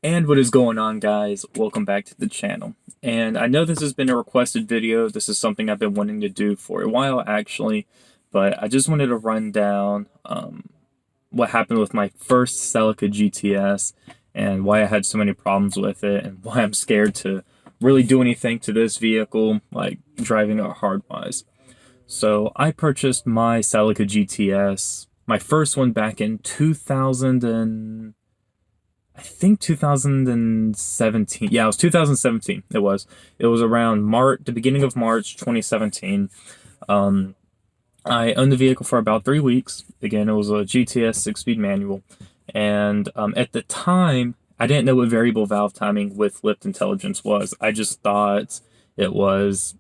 And what is going on, guys? Welcome back to the channel. And I know this has been a requested video. This is something I've been wanting to do for a while, actually. But I just wanted to run down what happened with my first Celica GTS and why I had so many problems with it and why I'm scared to really do anything to this vehicle, like driving it hard-wise. So I purchased my Celica GTS, my first one back in 2017. Yeah, it was 2017. It was. It was around March, the beginning of March 2017. Um, I owned the vehicle for about 3 weeks. Again, it was a GTS 6-speed manual. And at the time, I didn't know what variable valve timing with lift intelligence was. I just thought it was.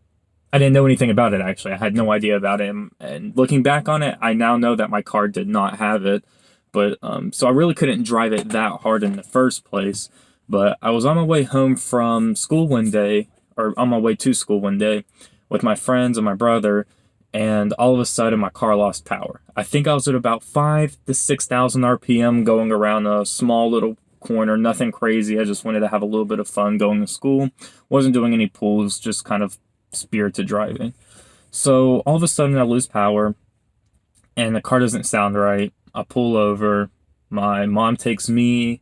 I didn't know anything about it, actually. I had no idea about it. And looking back on it, I now know that my car did not have it. But so I really couldn't drive it that hard in the first place. But I was on my way home from school one day, or on my way to school one day, with my friends and my brother, and all of a sudden my car lost power. I think I was at about 5 to 6,000 RPM going around a small little corner, nothing crazy. I just wanted to have a little bit of fun going to school. Wasn't doing any pulls, just kind of spirited driving. So all of a sudden I lose power, and the car doesn't sound right. I pull over. My mom takes me,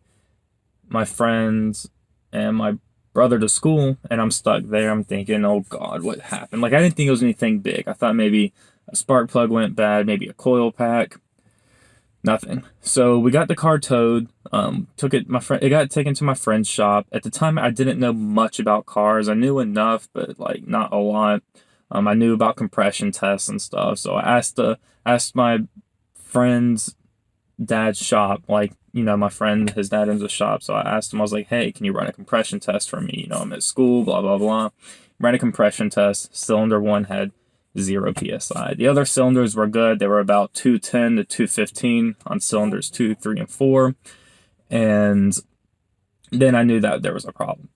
my friends, and my brother to school, and I'm stuck there. I'm thinking, oh God, what happened? Like, I didn't think it was anything big. I thought maybe a spark plug went bad, maybe a coil pack. Nothing. So we got the car towed. It got taken to my friend's shop. At the time, I didn't know much about cars. I knew enough, but like not a lot. I knew about compression tests and stuff. So I asked my friend's dad's shop, like, my friend, his dad owns a shop. So I asked him, I was like, hey, can you run a compression test for me? I'm at school, blah, blah, blah. Ran a compression test. Cylinder 1 had 0 PSI. The other cylinders were good. They were about 210 to 215 on cylinders 2, 3, and 4. And then I knew that there was a problem.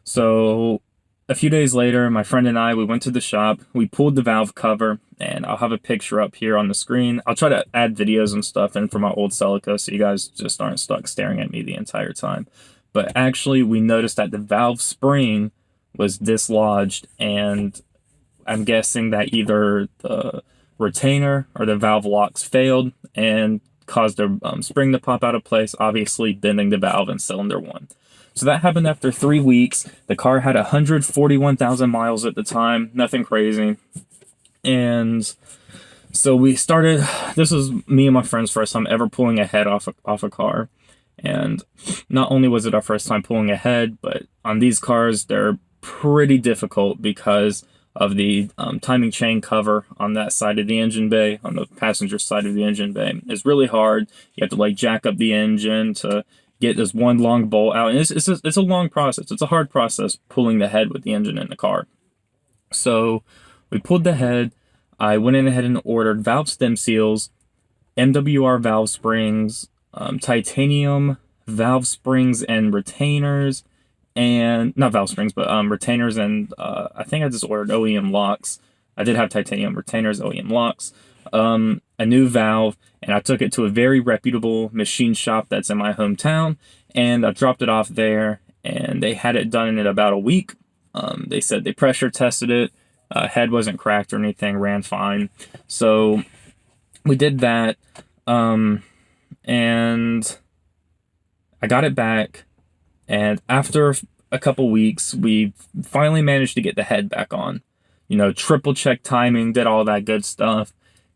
So a few days later, my friend and I, we went to the shop. We pulled the valve cover, and I'll have a picture up here on the screen. I'll try to add videos and stuff in for my old Celica so you guys just aren't stuck staring at me the entire time. But actually, we noticed that the valve spring was dislodged, and I'm guessing that either the retainer or the valve locks failed and caused the spring to pop out of place, obviously bending the valve in cylinder 1. So that happened after 3 weeks. The car had 141,000 miles at the time, nothing crazy. And so we started, this was me and my friend's first time ever pulling a head off a car. And not only was it our first time pulling a head, but on these cars, they're pretty difficult because of the timing chain cover on that side of the engine bay, on the passenger side of the engine bay. It's really hard. You have to like jack up the engine to get this one long bolt out. And it's a long process. It's a hard process pulling the head with the engine in the car. So we pulled the head. I went in ahead and ordered valve stem seals, MWR valve springs, titanium valve springs and retainers, and not valve springs, but retainers, and I think I just ordered OEM locks. I did have titanium retainers, OEM locks, a new valve, and I took it to a very reputable machine shop that's in my hometown, and I dropped it off there, and they had it done in about a week. They said they pressure tested it, head wasn't cracked or anything, ran fine. So we did that, and I got it back. And after a couple weeks, we finally managed to get the head back on. Triple check timing, did all that good stuff,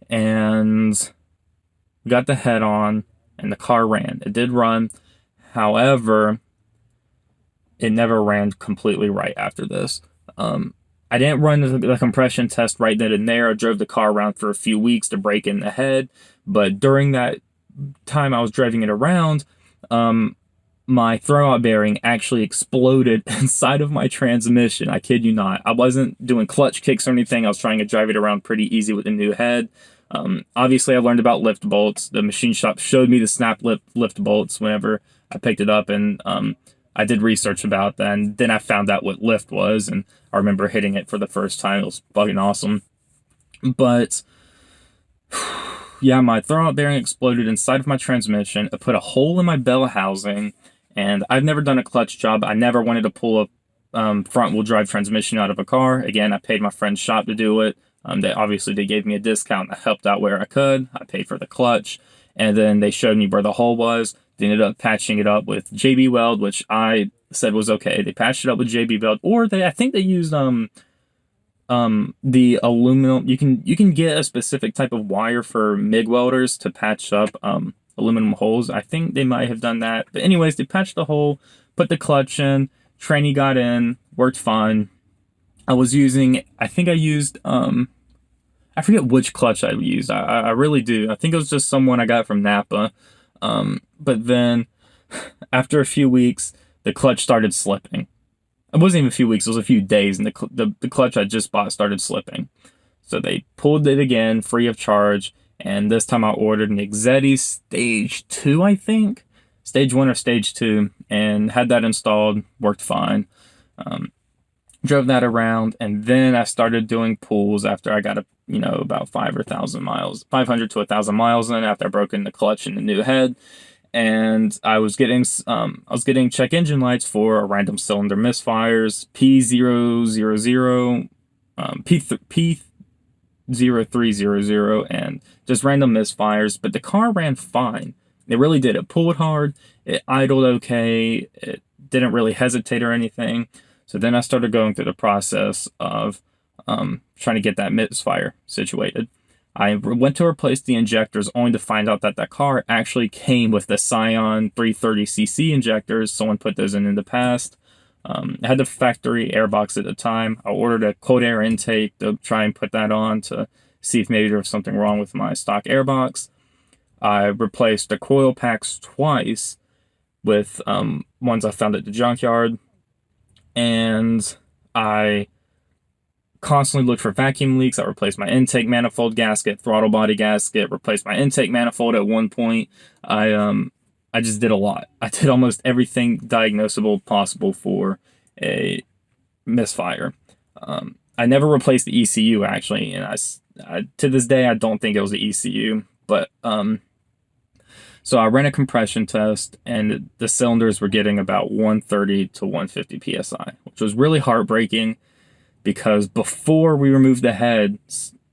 and got the head on, and the car ran. It did run. However, it never ran completely right after this. I didn't run the compression test right then and there. I drove the car around for a few weeks to break in the head. But during that time I was driving it around, my throwout bearing actually exploded inside of my transmission. I kid you not. I wasn't doing clutch kicks or anything. I was trying to drive it around pretty easy with the new head. Obviously, I learned about lift bolts. The machine shop showed me the snap lift bolts whenever I picked it up, and I did research about that, and then I found out what lift was, and I remember hitting it for the first time. It was fucking awesome. But yeah, my throwout bearing exploded inside of my transmission. It put a hole in my bell housing, and I've never done a clutch job. I never wanted to pull a front wheel drive transmission out of a car. Again, I paid my friend's shop to do it. They gave me a discount. I helped out where I could. I paid for the clutch, and then they showed me where the hole was. They ended up patching it up with JB Weld, which I said was okay. They patched it up with JB Weld, or I think they used the aluminum. You can get a specific type of wire for MIG welders to patch up aluminum holes. I think they might have done that. But anyways, they patched the hole, put the clutch in, tranny got in, worked fine. I think I used I forget which clutch I used. I really do. I think it was just someone I got from Napa. But then after a few weeks, the clutch started slipping. It wasn't even a few weeks, it was a few days, and the clutch I just bought started slipping. So they pulled it again, free of charge, and this time I ordered an Exetti Stage 2, I think? Stage 1 or Stage 2, and had that installed, worked fine. Drove that around, and then I started doing pulls after I got about 500 to 1,000 miles in, after I broke in the clutch and the new head. And I was getting check engine lights for a random cylinder misfires, P000, P0300, and just random misfires. But the car ran fine. It really did. It pulled hard. It idled okay. It didn't really hesitate or anything. So then I started going through the process of trying to get that misfire situated. I went to replace the injectors only to find out that car actually came with the Scion 330cc injectors. Someone put those in the past. I had the factory airbox at the time. I ordered a cold air intake to try and put that on to see if maybe there was something wrong with my stock airbox. I replaced the coil packs twice with ones I found at the junkyard. And I constantly looked for vacuum leaks. I replaced my intake manifold gasket, throttle body gasket, replaced my intake manifold at one point. I just did a lot. I did almost everything diagnosable possible for a misfire. I never replaced the ECU actually, and I to this day I don't think it was the ECU, but so I ran a compression test, and the cylinders were getting about 130 to 150 psi, which was really heartbreaking. Because before we removed the head,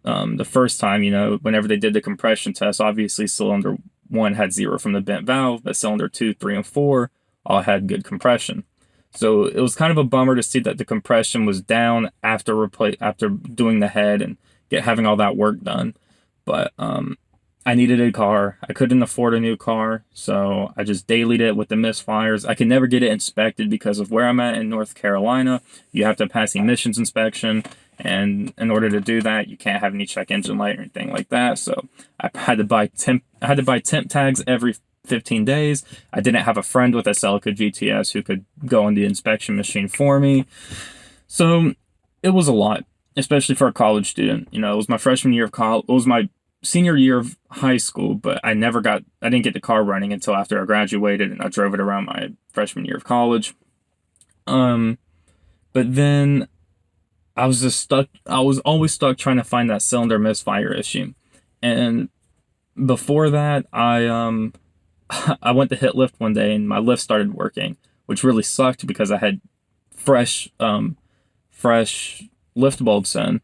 the first time, whenever they did the compression test, obviously cylinder 1 had 0 from the bent valve, but cylinder 2, 3, and 4 all had good compression. So it was kind of a bummer to see that the compression was down after doing the head and having all that work done. But I needed a car. I couldn't afford a new car, so I just dailied it with the misfires. I could never get it inspected because of where I'm at in North Carolina. You have to pass emissions inspection, and in order to do that, you can't have any check engine light or anything like that. So I had to buy temp tags every 15 days. I didn't have a friend with a Celica GTS who could go on the inspection machine for me. So it was a lot, especially for a college student. It was my freshman year of college. It was my senior year of high school, but I didn't get the car running until after I graduated, and I drove it around my freshman year of college. But then I was just stuck. I was always stuck trying to find that cylinder misfire issue. And before that, I went to hit lift one day, and my lift started working, which really sucked because I had fresh lift bolts in.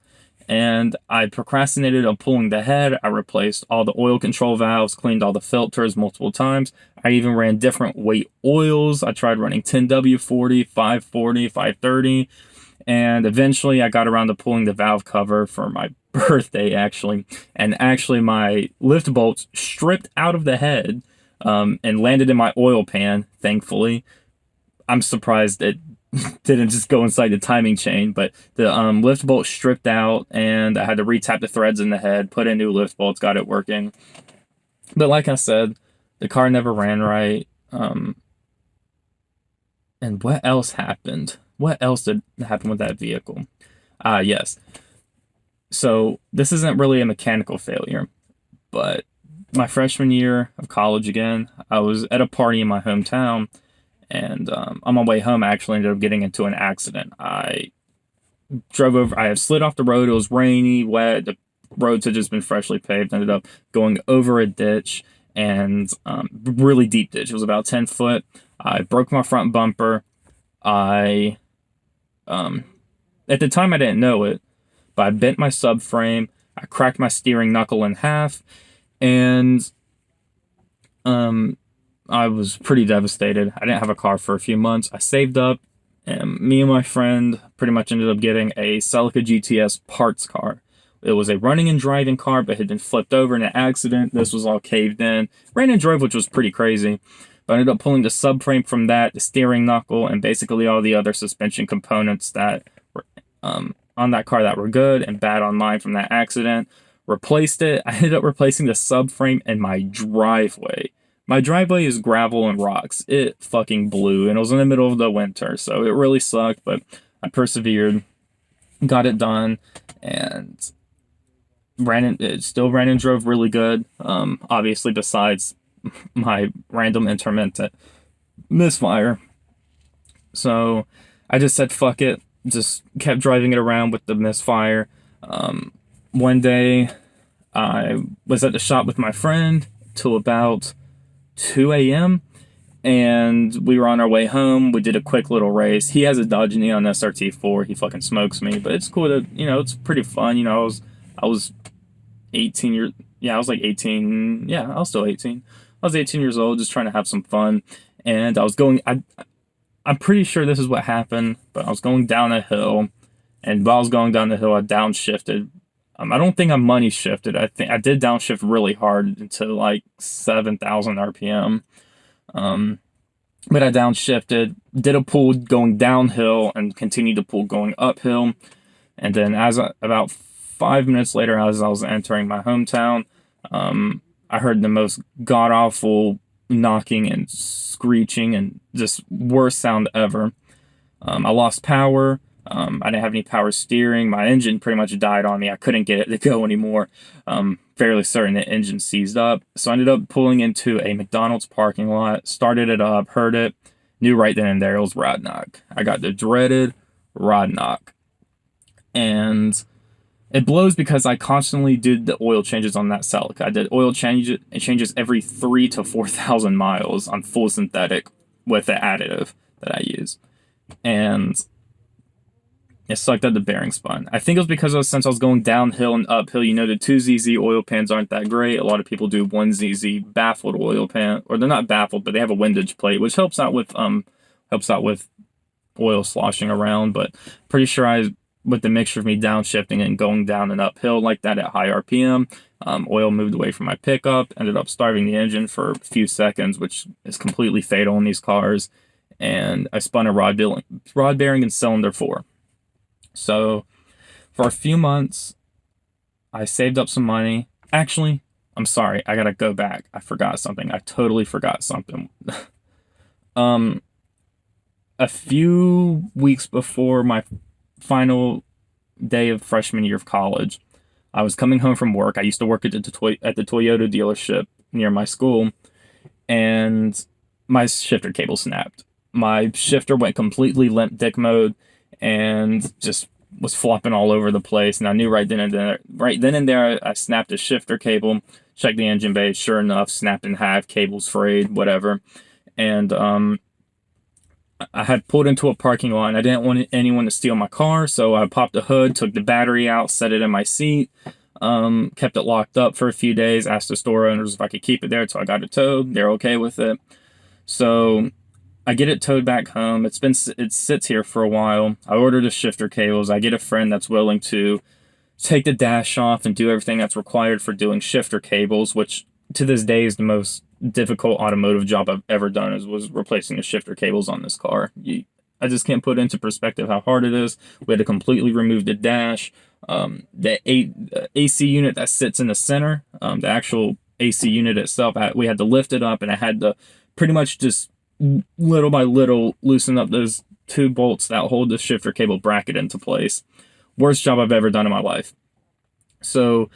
And I procrastinated on pulling the head. I replaced all the oil control valves, cleaned all the filters multiple times. I even ran different weight oils. I tried running 10W40, 540, 530. And eventually I got around to pulling the valve cover for my birthday, actually. And actually my lift bolts stripped out of the head and landed in my oil pan, thankfully. I'm surprised it didn't just go inside the timing chain, but the lift bolt stripped out, and I had to retap the threads in the head, put in new lift bolts, got it working. But like I said, the car never ran right. And what else happened? What else did happen with that vehicle? Yes. So this isn't really a mechanical failure, but my freshman year of college again, I was at a party in my hometown. And on my way home, I actually ended up getting into an accident. I had slid off the road. It was rainy, wet. The roads had just been freshly paved. Ended up going over a ditch, and really deep ditch. It was about 10 foot. I broke my front bumper. I, um, at the time I didn't know it, but I bent my subframe. I cracked my steering knuckle in half, and um, I was pretty devastated. I didn't have a car for a few months. I saved up, and me and my friend pretty much ended up getting a Celica GTS parts car. It was a running and driving car, but had been flipped over in an accident. This was all caved in. Ran and drove, which was pretty crazy. But I ended up pulling the subframe from that, the steering knuckle, and basically all the other suspension components that were on that car that were good and bad on mine from that accident. Replaced it. I ended up replacing the subframe in my driveway. My driveway is gravel and rocks. It fucking blew, and it was in the middle of the winter, so it really sucked, but I persevered, got it done, and it still ran and drove really good. Obviously, besides my random intermittent misfire. So I just said fuck it. Just kept driving it around with the misfire. One day I was at the shop with my friend till about 2 a.m. and we were on our way home. We did a quick little race. He has a Dodge Neon SRT4. He fucking smokes me, but it's cool to, it's pretty fun. I was 18 years, yeah, I was like 18. Yeah, I was still 18. I was 18 years old, just trying to have some fun. And I'm pretty sure this is what happened, but I was going down a hill, and while I was going down the hill, I downshifted. I don't think I money shifted. I think I did downshift really hard into like 7,000 RPM. But I downshifted, did a pull going downhill, and continued to pull going uphill. And then about 5 minutes later, as I was entering my hometown, I heard the most god-awful knocking and screeching and just worst sound ever. I lost power. I didn't have any power steering. My engine pretty much died on me. I couldn't get it to go anymore. Fairly certain the engine seized up. So I ended up pulling into a McDonald's parking lot, started it up, heard it, knew right then and there it was rod knock. I got the dreaded rod knock. And it blows because I constantly did the oil changes on that Celica. I did oil changes every 3,000 to 4,000 miles on full synthetic with the additive that I use. And it sucked that the bearing spun. I think it was because since I was going downhill and uphill, the 2ZZ oil pans aren't that great. A lot of people do 1ZZ baffled oil pan, or they're not baffled, but they have a windage plate, which helps out with oil sloshing around. But pretty sure with the mixture of me downshifting and going down and uphill like that at high RPM, oil moved away from my pickup, ended up starving the engine for a few seconds, which is completely fatal in these cars. And I spun a rod bearing in cylinder 4. So for a few months, I saved up some money. Actually, I'm sorry, I gotta go back. I forgot something. I totally forgot something. A few weeks before my final day of freshman year of college, I was coming home from work. I used to work at the Toyota dealership near my school, and my shifter cable snapped. My shifter went completely limp dick mode and just was flopping all over the place. And I knew right then and there, I snapped a shifter cable, checked the engine bay, sure enough, snapped in half, cables frayed, whatever. And I had pulled into a parking lot, and I didn't want anyone to steal my car, so I popped the hood, took the battery out, set it in my seat, kept it locked up for a few days, asked the store owners if I could keep it there, so I got it towed. They're okay with it. So I get it towed back home. It sits here for a while. I order the shifter cables. I get a friend that's willing to take the dash off and do everything that's required for doing shifter cables, which to this day is the most difficult automotive job I've ever done, was replacing the shifter cables on this car. I just can't put into perspective how hard it is. We had to completely remove the dash. The AC unit that sits in the center, the actual AC unit itself, we had to lift it up, and I had to pretty much just little by little loosen up those 2 bolts that hold the shifter cable bracket into place. Worst job I've ever done in my life. So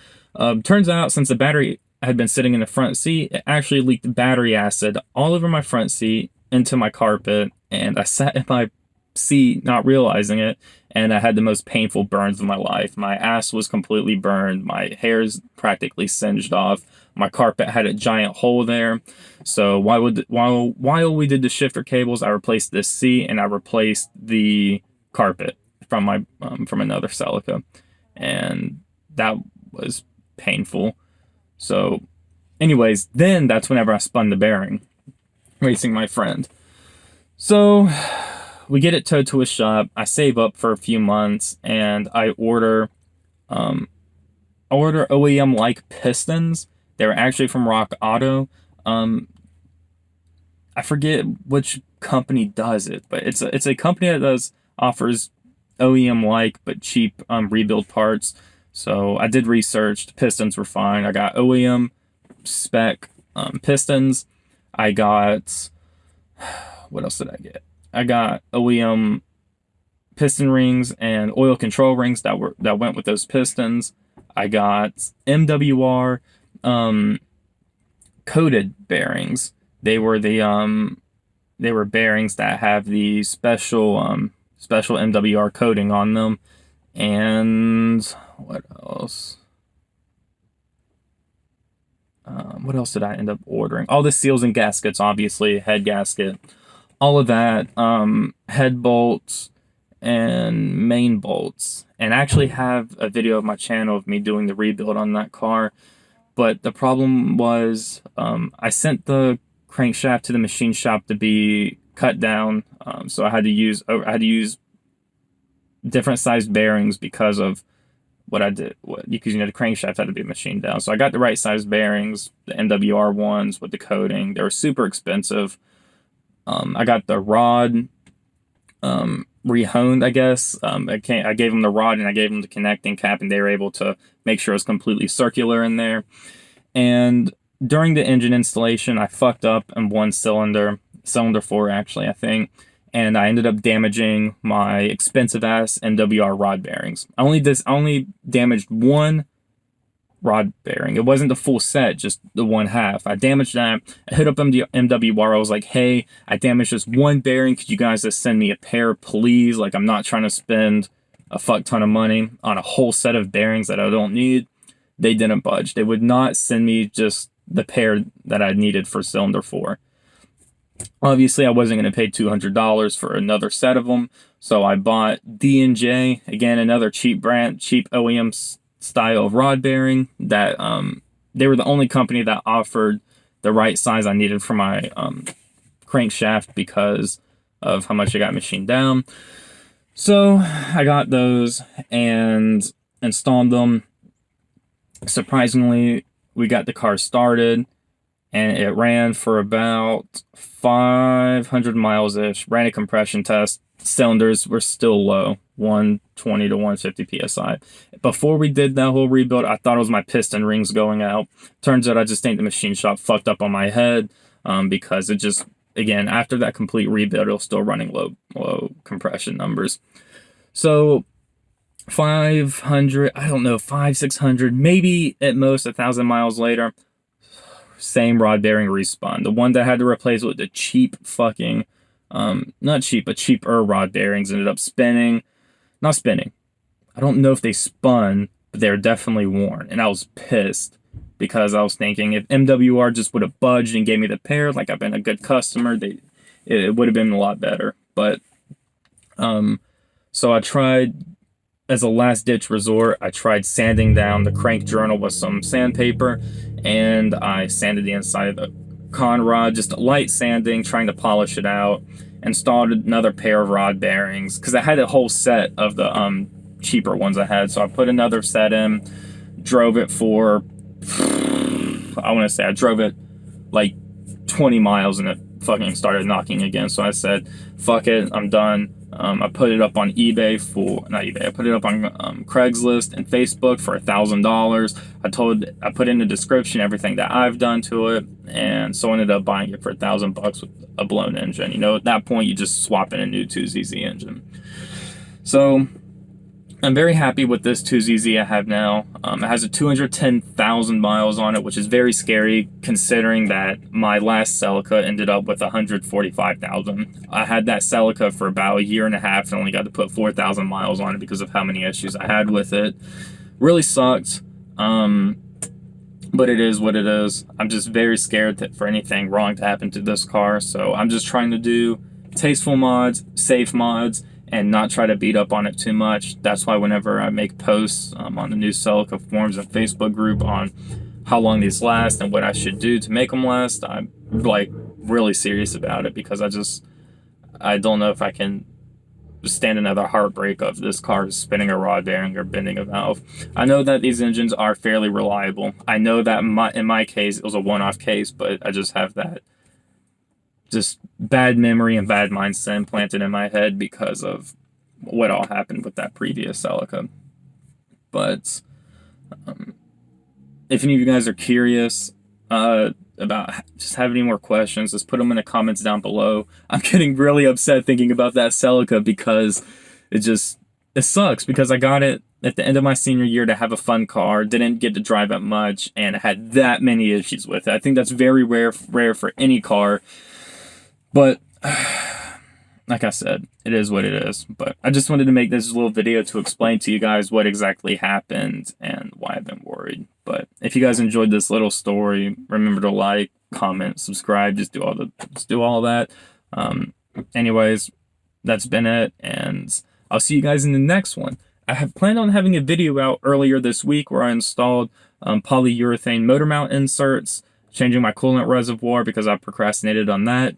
turns out, since the battery had been sitting in the front seat, it actually leaked battery acid all over my front seat into my carpet, and I sat in my seat, not realizing it, and I had the most painful burns of my life. My ass was completely burned. My hair's practically singed off. My carpet had a giant hole there. So while we did the shifter cables, I replaced this seat and I replaced the carpet from my from another Celica, and that was painful. So, anyways, then that's whenever I spun the bearing, racing my friend. So we get it towed to a shop. I save up for a few months and I order OEM like pistons. They were actually from Rock Auto. I forget which company does it, but it's a company that offers OEM like but cheap rebuild parts. So I did research. The pistons were fine. I got OEM spec pistons. I got, what else did I get? I got OEM piston rings and oil control rings that went with those pistons. I got MWR coated bearings. They were bearings that have the special MWR coating on them. And what else? What else did I end up ordering? All the seals and gaskets, obviously, head gasket, all of that, head bolts and main bolts. And I actually have a video of my channel of me doing the rebuild on that car. But the problem was, I sent the crankshaft to the machine shop to be cut down. So I had to use different sized bearings because of what I did. Because the crankshaft had to be machined down. So I got the right size bearings, the MWR ones with the coating. They were super expensive. I got the rod rehoned, I guess. I gave them the rod and I gave them the connecting cap, and they were able to make sure it was completely circular in there. And during the engine installation, I fucked up in one cylinder 4 actually, I think, and I ended up damaging my expensive ass MWR rod bearings. I only damaged one rod bearing. It wasn't the full set, just the one half. I damaged that. I hit up MWR. I was like, hey, I damaged this one bearing. Could you guys just send me a pair, please? Like, I'm not trying to spend a fuck ton of money on a whole set of bearings that I don't need. They didn't budge. They would not send me just the pair that I needed for cylinder 4. Obviously, I wasn't going to pay $200 for another set of them, so I bought D&J, again, another cheap brand, cheap OEM style of rod bearing that they were the only company that offered the right size I needed for my crankshaft because of how much I got machined down. So I got those and installed them. Surprisingly, we got the car started and it ran for about 500 miles-ish. Ran a compression test. Cylinders were still low, 120 to 150 psi. Before we did that whole rebuild, I thought it was my piston rings going out. Turns out I just think the machine shop fucked up on my head because it just, again, after that complete rebuild, it was still running low compression numbers. So 500, I don't know, 600, maybe at most 1,000 miles later, same rod bearing respun. The one that I had to replace with the cheap fucking, not cheap, but cheaper rod bearings ended up spinning. Not spinning. I don't know if they spun, but they were definitely worn. And I was pissed because I was thinking if MWR just would have budged and gave me the pair, like I've been a good customer, it would have been a lot better. But, so I tried, as a last ditch resort, I tried sanding down the crank journal with some sandpaper, and I sanded the inside of the con rod, just light sanding, trying to polish it out. Installed another pair of rod bearings because I had a whole set of the cheaper ones I had. So I put another set in, drove it for, I want to say I drove it like 20 miles and it fucking started knocking again. So I said, fuck it, I'm done. I put it up on eBay I put it up on Craigslist and Facebook for $1,000. I put in the description everything that I've done to it, and so I ended up buying it for $1,000 with a blown engine. At that point, you just swap in a new 2ZZ engine. So I'm very happy with this 2ZZ I have now. It has a 210,000 miles on it, which is very scary considering that my last Celica ended up with 145,000. I had that Celica for about a year and a half and only got to put 4,000 miles on it because of how many issues I had with it. Really sucked, but it is what it is. I'm just very scared for anything wrong to happen to this car, so I'm just trying to do tasteful mods, safe mods, and not try to beat up on it too much. That's why whenever I make posts on the new Celica forums and Facebook group on how long these last and what I should do to make them last, I'm like really serious about it, because I don't know if I can stand another heartbreak of this car spinning a rod bearing or bending a valve. I know that these engines are fairly reliable. I know that in my case it was a one-off case, but I just have that just bad memory and bad mindset implanted in my head because of what all happened with that previous Celica. But if any of you guys are curious about just have any more questions, just put them in the comments down below. I'm getting really upset thinking about that Celica because it sucks, because I got it at the end of my senior year to have a fun car, didn't get to drive it much, and had that many issues with it. I think that's very rare for any car. But, like I said, it is what it is. But I just wanted to make this little video to explain to you guys what exactly happened and why I've been worried. But if you guys enjoyed this little story, remember to like, comment, subscribe, just do all that. Anyways, that's been it, and I'll see you guys in the next one. I have planned on having a video out earlier this week where I installed polyurethane motor mount inserts, changing my coolant reservoir because I procrastinated on that.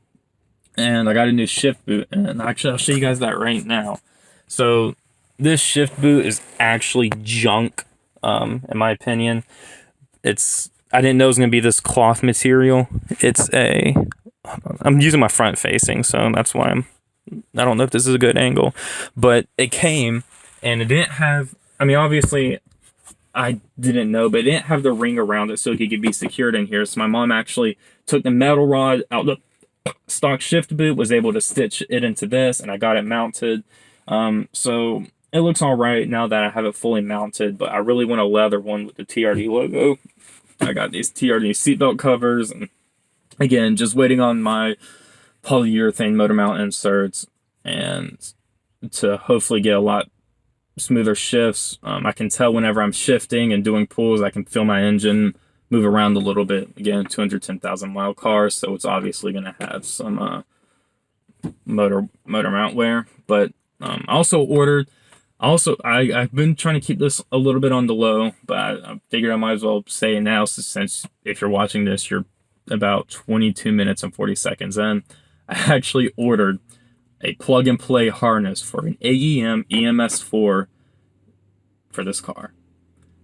And I got a new shift boot, and actually I'll show you guys that right now. So this shift boot is actually junk, in my opinion. I didn't know it was going to be this cloth material. I'm using my front facing, so that's why I don't know if this is a good angle, but it came and it didn't have, I mean, obviously I didn't know, but it didn't have the ring around it so it could be secured in here. So my mom actually took the metal rod out the stock shift boot, was able to stitch it into this, and I got it mounted. So it looks all right now that I have it fully mounted, but I really want a leather one with the TRD logo. I got these TRD seatbelt covers, and again, just waiting on my polyurethane motor mount inserts and to hopefully get a lot smoother shifts. I can tell whenever I'm shifting and doing pulls, I can feel my engine move around a little bit. Again, 210,000 mile car, so it's obviously going to have some motor mount wear. But I've been trying to keep this a little bit on the low, but I figured I might as well say it now, since if you're watching this, you're about 22 minutes and 40 seconds in. I actually ordered a plug-and-play harness for an AEM EMS4 for this car.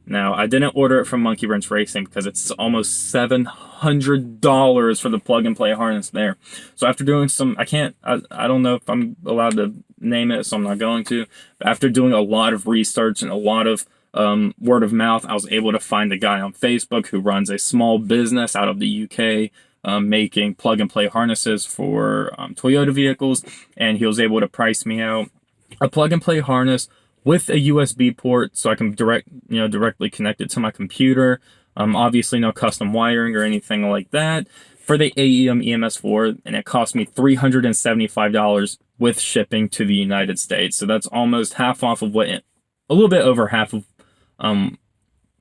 Now, I didn't order it from Monkey Wrench Racing because it's almost $700 for the plug-and-play harness there. So after doing some, I don't know if I'm allowed to name it, so I'm not going to. But after doing a lot of research and a lot of word of mouth, I was able to find a guy on Facebook who runs a small business out of the UK making plug-and-play harnesses for Toyota vehicles, and he was able to price me out a plug-and-play harness with a USB port, so I can directly connect it to my computer. Obviously no custom wiring or anything like that, for the AEM EMS4, and it cost me $375 with shipping to the United States. So that's almost half off of a little bit over half of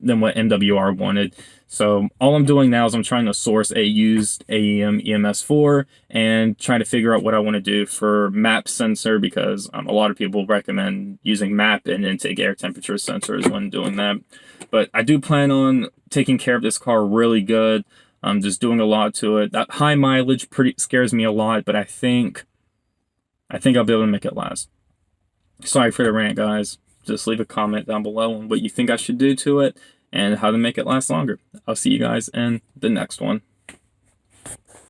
than what MWR wanted. So all I'm doing now is I'm trying to source a used AEM EMS4 and trying to figure out what I want to do for MAP sensor, because a lot of people recommend using MAP and intake air temperature sensors when doing that. But I do plan on taking care of this car really good. I'm just doing a lot to it. That high mileage scares me a lot, but I think I'll be able to make it last. Sorry for the rant, guys. Just leave a comment down below on what you think I should do to it and how to make it last longer. I'll see you guys in the next one.